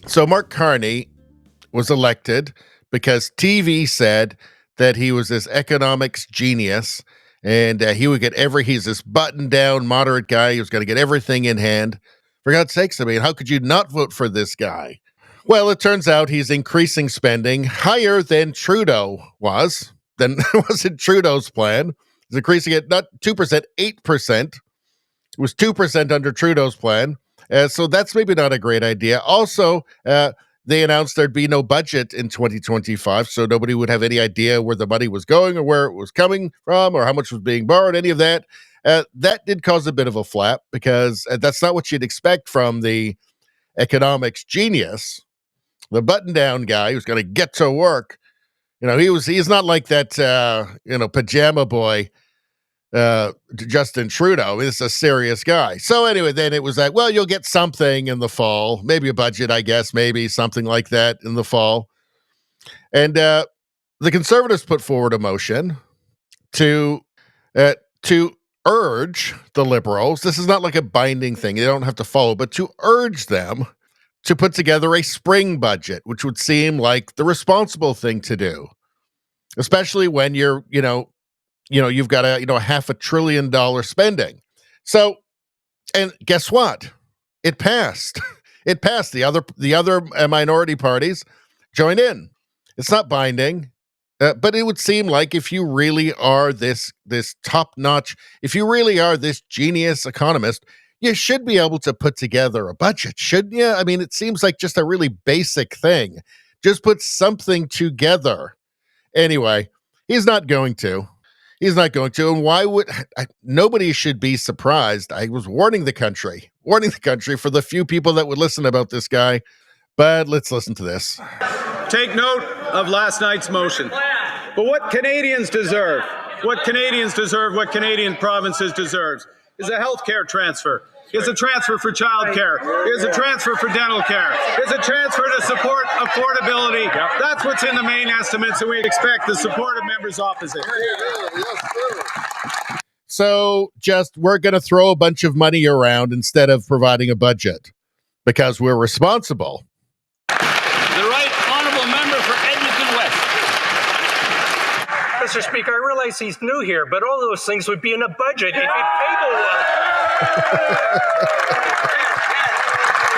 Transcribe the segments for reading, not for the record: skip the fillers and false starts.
So Mark Carney was elected because TV said that he was this economics genius and he would get he's this button down moderate guy. He was going to get everything in hand. For God's sakes, I mean, how could you not vote for this guy? Well, it turns out he's increasing spending higher than Trudeau was. Than was in Trudeau's plan. He's increasing it not 2%, 8%. It was 2% under Trudeau's plan. So that's maybe not a great idea. Also, they announced there'd be no budget in 2025, so nobody would have any idea where the money was going or where it was coming from or how much was being borrowed, any of that. That did cause a bit of a flap because that's not what you'd expect from the economics genius, the button-down guy who's going to get to work. You know, he's not like that, pajama boy, Justin Trudeau. He's a serious guy. So anyway, then it was like, well, you'll get something in the fall, maybe a budget, I guess, maybe something like that in the fall. And the Conservatives put forward a motion to urge the Liberals. This is not like a binding thing. They don't have to follow, but to urge them to put together a spring budget, which would seem like the responsible thing to do, especially when you've got a $500 billion spending. So, and guess what? It passed. It passed. The other minority parties joined in. It's not binding, but it would seem like if you really are this top-notch, if you really are this genius economist, you should be able to put together a budget, shouldn't you? I mean, it seems like just a really basic thing. Just put something together. Anyway, he's not going to. He's not going to. And why would nobody should be surprised? I was warning the country for the few people that would listen about this guy. But let's listen to this. Take note of last night's motion. But what Canadians deserve, what Canadian provinces deserves, is a health care transfer. Is a transfer for childcare. Is a transfer for dental care. Is a transfer to support affordability. That's what's in the main estimates, and we expect the support of members opposite. So we're going to throw a bunch of money around instead of providing a budget because we're responsible. The right honourable member for Edmonton West. Mr. Speaker, I realize he's new here, but all those things would be in a budget if he'd table one.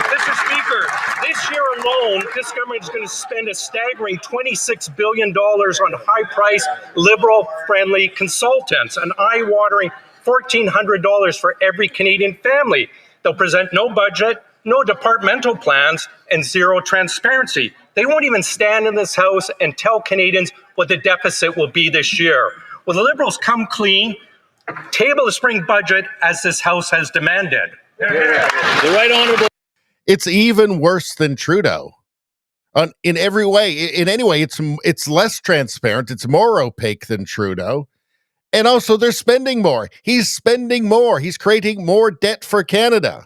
Mr. Speaker, this year alone, this government is going to spend a staggering $26 billion on high-priced, liberal-friendly consultants, an eye-watering $1,400 for every Canadian family. They'll present no budget, no departmental plans, and zero transparency. They won't even stand in this House and tell Canadians what the deficit will be this year. Will the Liberals come clean, table the spring budget as this House has demanded? The right honourable. It's even worse than Trudeau. In every way, it's less transparent. It's more opaque than Trudeau. And also they're spending more. He's spending more. He's creating more debt for Canada.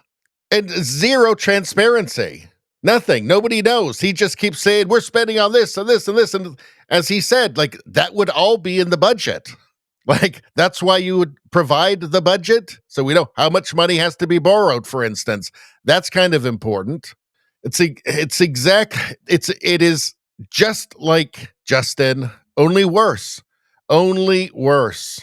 And zero transparency. Nothing. Nobody knows. He just keeps saying, we're spending on this and this and this. And as he said, like, that would all be in the budget. Like, that's why you would provide the budget. So we know how much money has to be borrowed, for instance. That's kind of important. It is just like Justin, only worse. Only worse.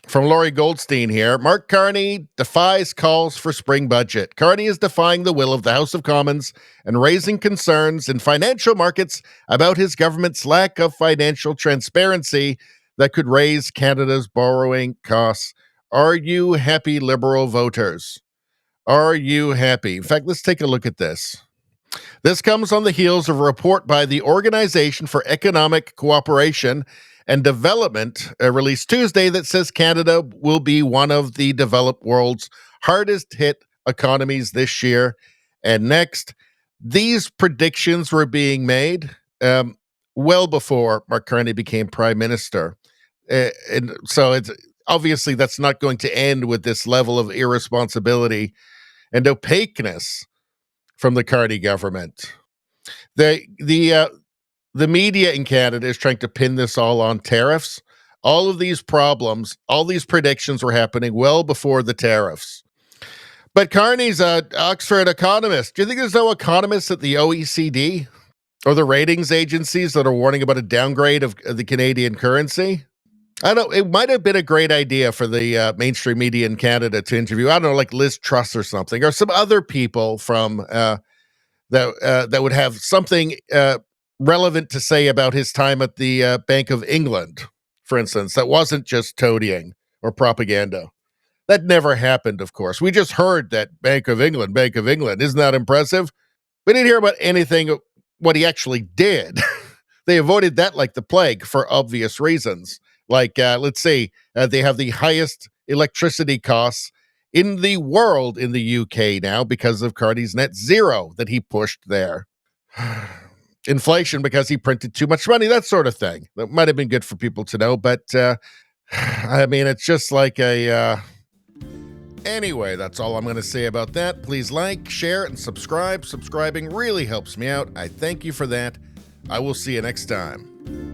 From Laurie Goldstein here, Mark Carney defies calls for spring budget. Carney is defying the will of the House of Commons and raising concerns in financial markets about his government's lack of financial transparency that could raise Canada's borrowing costs. Are you happy, Liberal voters? Are you happy? In fact, let's take a look at this. This comes on the heels of a report by the Organization for Economic Cooperation and Development released Tuesday that says Canada will be one of the developed world's hardest hit economies this year and next. These predictions were being made well before Mark Carney became Prime Minister. And so it's obviously that's not going to end with this level of irresponsibility and opaqueness from the Carney government. The media in Canada is trying to pin this all on tariffs. All of these problems, all these predictions were happening well before the tariffs. But Carney's an Oxford economist. Do you think there's no economists at the OECD or the ratings agencies that are warning about a downgrade of the Canadian currency? I don't know. It might have been a great idea for the mainstream media in Canada to interview, I don't know, like Liz Truss or something, or some other people from that would have something relevant to say about his time at the Bank of England, for instance, that wasn't just toadying or propaganda. That never happened, of course. We just heard that Bank of England. Isn't that impressive? We didn't hear about anything, what he actually did. They avoided that like the plague for obvious reasons. Like, let's see, they have the highest electricity costs in the world in the UK now because of Carney's net zero that he pushed there. Inflation because he printed too much money, that sort of thing. That might have been good for people to know, but I mean, it's just like a... Anyway, that's all I'm going to say about that. Please like, share, and subscribe. Subscribing really helps me out. I thank you for that. I will see you next time.